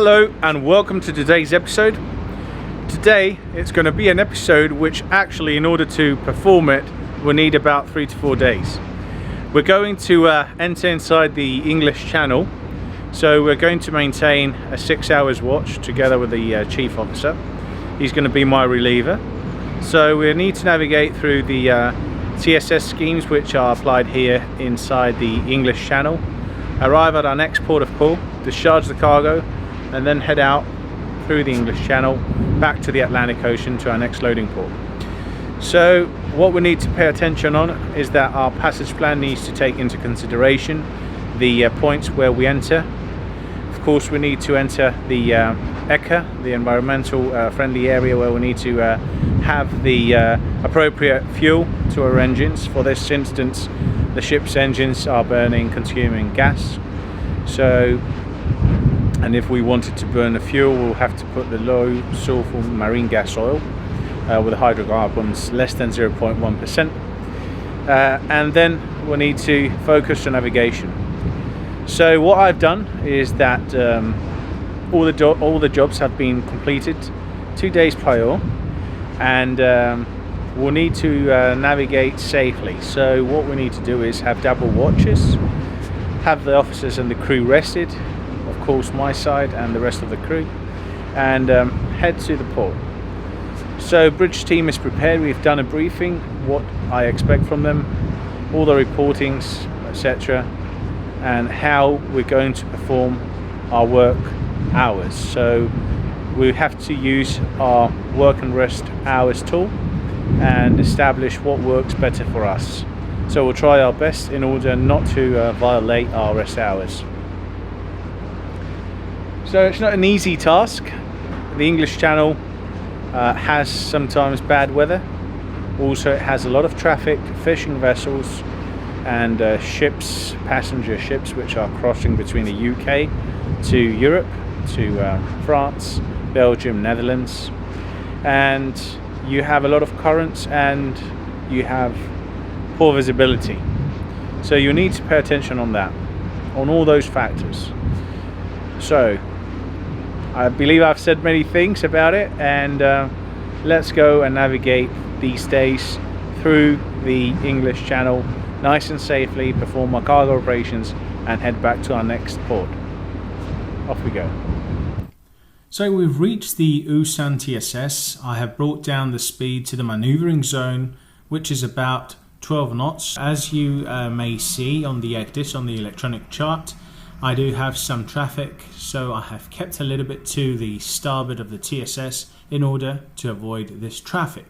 Hello and welcome to today's episode. Today it's going to be an episode which actually, in order to perform it, will need about 3 to 4 days. We're going to enter inside the English Channel, so we're going to maintain a 6 hours watch together with the chief officer. He's going to be my reliever. So we need to navigate through the TSS schemes which are applied here inside the English Channel, arrive at our next port of call, discharge the cargo, and then head out through the English Channel back to the Atlantic Ocean to our next loading port. So what we need to pay attention on is that our passage plan needs to take into consideration the points where we enter. Of course, we need to enter the ECA, the environmental friendly area, where we need to have the appropriate fuel to our engines. For this instance, the ship's engines are consuming gas. And if we wanted to burn the fuel, we'll have to put the low sulfur marine gas oil with the hydrocarbons less than 0.1%. And then we'll need to focus on navigation. So what I've done is that all the jobs have been completed 2 days prior, and we'll need to navigate safely. So what we need to do is have double watches, have the officers and the crew rested, of course my side and the rest of the crew, and head to the port. So bridge team is prepared. We've done a briefing, what I expect from them, all the reportings, etc., and how we're going to perform our work hours. So we have to use our work and rest hours tool and establish what works better for us. So we'll try our best in order not to violate our rest hours. So it's not an easy task. The English Channel has sometimes bad weather. Also it has a lot of traffic, fishing vessels and ships, passenger ships, which are crossing between the UK to Europe, to France, Belgium, Netherlands. And you have a lot of currents and you have poor visibility. So you need to pay attention on that, on all those factors. So I believe I've said many things about it, and let's go and navigate these days through the English Channel nice and safely, perform our cargo operations and head back to our next port. Off we go. So we've reached the Ulsan TSS. I have brought down the speed to the maneuvering zone, which is about 12 knots. As you may see on the ECDIS, on the electronic chart, I do have some traffic, so I have kept a little bit to the starboard of the TSS in order to avoid this traffic.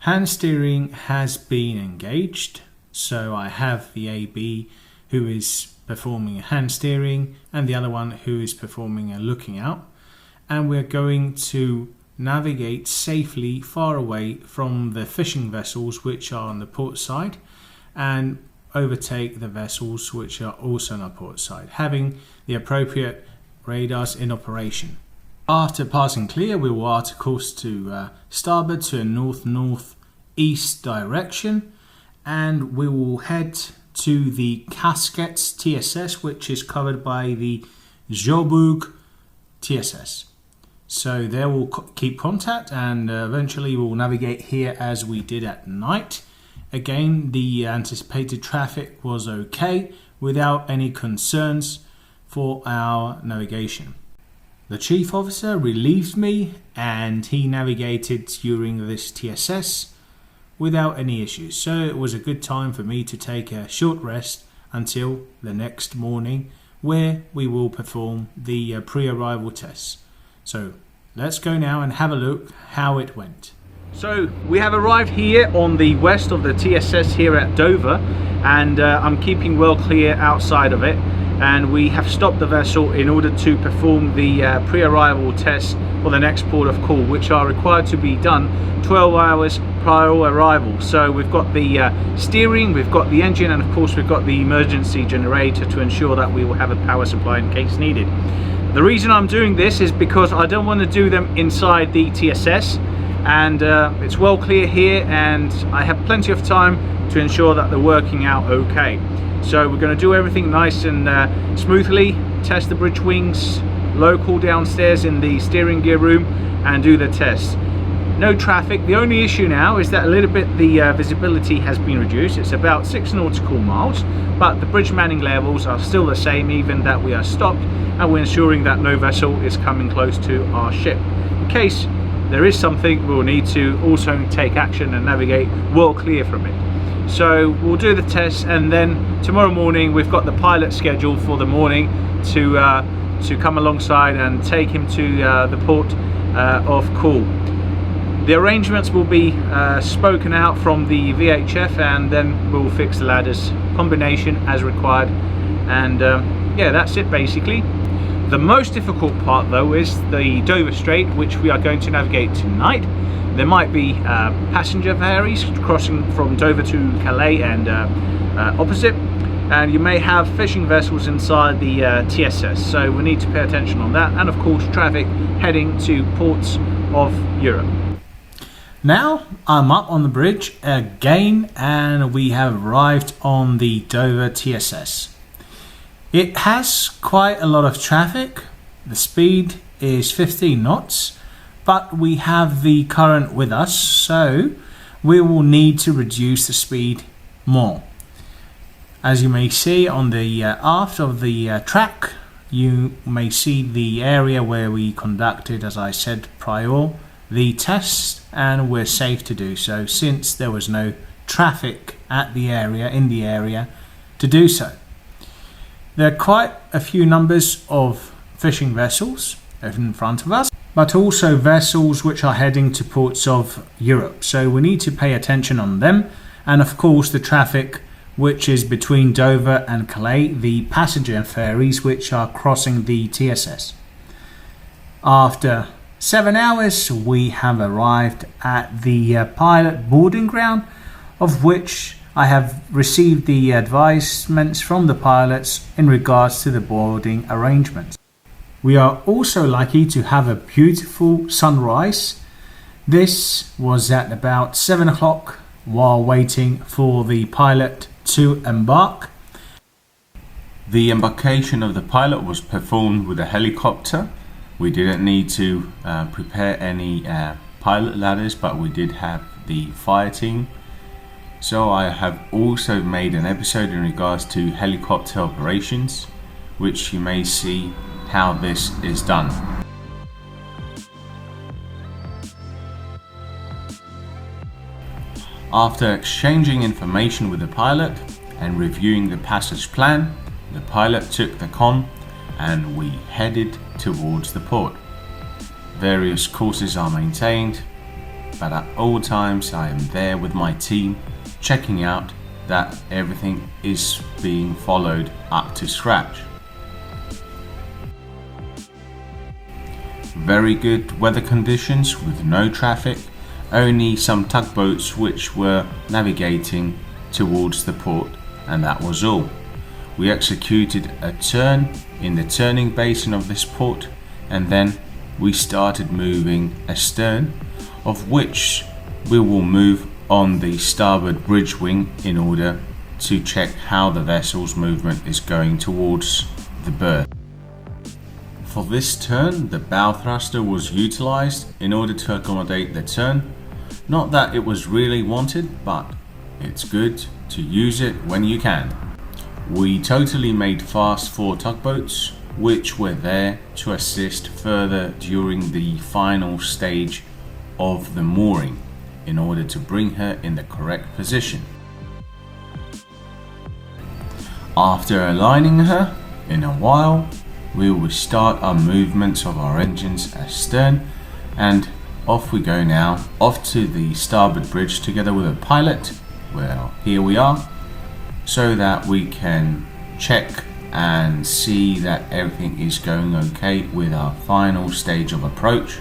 Hand steering has been engaged, so I have the AB who is performing a hand steering and the other one who is performing a looking out, and we're going to navigate safely far away from the fishing vessels which are on the port side and overtake the vessels which are also on our port side, having the appropriate radars in operation. After passing clear, we will art course to starboard to a north-northeast direction, and we will head to the Casquettes TSS, which is covered by the Joburg TSS. So there we'll keep contact, and eventually we'll navigate here as we did at night. Again, the anticipated traffic was okay without any concerns for our navigation. The chief officer relieved me and he navigated during this TSS without any issues. So it was a good time for me to take a short rest until the next morning, where we will perform the pre-arrival tests. So let's go now and have a look how it went. So we have arrived here on the west of the TSS here at Dover, and I'm keeping well clear outside of it, and we have stopped the vessel in order to perform the pre-arrival tests for the next port of call, which are required to be done 12 hours prior arrival. So we've got the steering, we've got the engine, and of course we've got the emergency generator to ensure that we will have a power supply in case needed. The reason I'm doing this is because I don't want to do them inside the TSS, and it's well clear here and I have plenty of time to ensure that they're working out okay. So we're going to do everything nice and smoothly, test the bridge wings, local downstairs in the steering gear room and do the test. No traffic. The only issue now is that a little bit the visibility has been reduced. It's about 6 nautical miles, but the bridge manning levels are still the same even that we are stopped, and we're ensuring that no vessel is coming close to our ship. In case there is something, we'll need to also take action and navigate well clear from it. So we'll do the test, and then tomorrow morning we've got the pilot scheduled for the morning to come alongside and take him to the port of Cool. The arrangements will be spoken out from the VHF, and then we'll fix the ladders combination as required, and yeah, that's it basically. The most difficult part though is the Dover Strait, which we are going to navigate tonight. There might be passenger ferries crossing from Dover to Calais and opposite, and you may have fishing vessels inside the TSS, so we need to pay attention on that, and of course traffic heading to ports of Europe. Now I'm up on the bridge again, and we have arrived on the Dover TSS. It has quite a lot of traffic. The speed is 15 knots, but we have the current with us, so we will need to reduce the speed more. As you may see on the aft of the track, you may see the area where we conducted, as I said prior, the tests, and we're safe to do so since there was no traffic in the area to do so. There are quite a few numbers of fishing vessels in front of us, but also vessels which are heading to ports of Europe, so we need to pay attention on them, and of course the traffic which is between Dover and Calais, the passenger ferries which are crossing the TSS. After 7 hours we have arrived at the pilot boarding ground, of which I have received the advisements from the pilots in regards to the boarding arrangements. We are also lucky to have a beautiful sunrise. This was at about 7 o'clock while waiting for the pilot to embark. The embarkation of the pilot was performed with a helicopter. We didn't need to prepare any pilot ladders, but we did have the fire team. So I have also made an episode in regards to helicopter operations, which you may see how this is done. After exchanging information with the pilot and reviewing the passage plan, the pilot took the con and we headed towards the port. Various courses are maintained, but at all times I am there with my team, checking out that everything is being followed up to scratch. Very good weather conditions with no traffic, only some tugboats which were navigating towards the port, and that was all. We executed a turn in the turning basin of this port, and then we started moving astern, of which we will move on the starboard bridge wing in order to check how the vessel's movement is going towards the berth. For this turn, the bow thruster was utilized in order to accommodate the turn. Not that it was really wanted, but it's good to use it when you can. We totally made fast 4 tugboats, which were there to assist further during the final stage of the mooring in order to bring her in the correct position. After aligning her in a while, we will start our movements of our engines astern, and off we go now, off to the starboard bridge together with a pilot. Well, here we are, so that we can check and see that everything is going okay with our final stage of approach,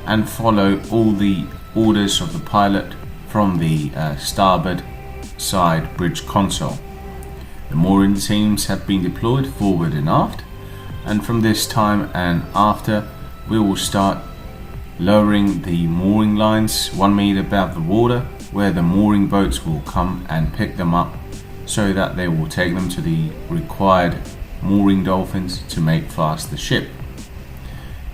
and follow all the orders of the pilot from the starboard side bridge console. The mooring teams have been deployed forward and aft, and from this time and after we will start lowering the mooring lines 1 meter above the water, where the mooring boats will come and pick them up so that they will take them to the required mooring dolphins to make fast the ship.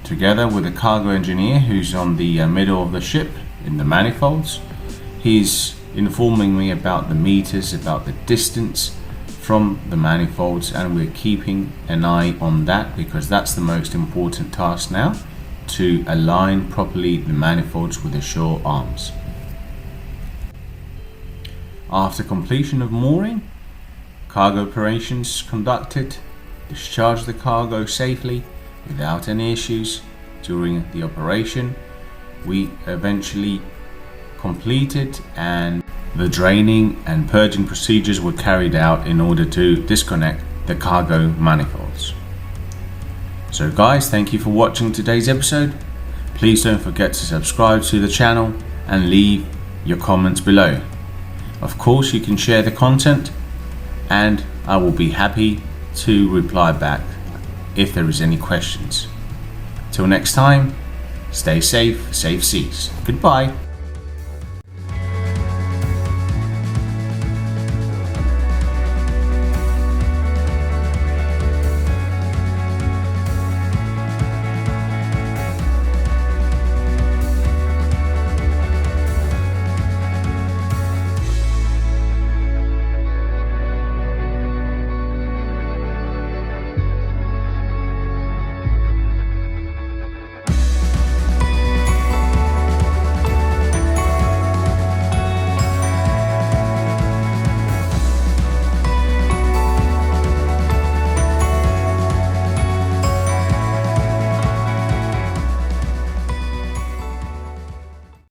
together with a cargo engineer who's on the middle of the ship in the manifolds. He's informing me about the meters, about the distance from the manifolds, and we're keeping an eye on that because that's the most important task now, to align properly the manifolds with the shore arms. After completion of mooring, cargo operations conducted, discharged the cargo safely without any issues. During the operation, we eventually completed, and the draining and purging procedures were carried out in order to disconnect the cargo manifolds. So guys, thank you for watching today's episode. Please don't forget to subscribe to the channel and leave your comments below. Of course, you can share the content and I will be happy to reply back if there is any questions. Till next time, stay safe, safe seas. Goodbye.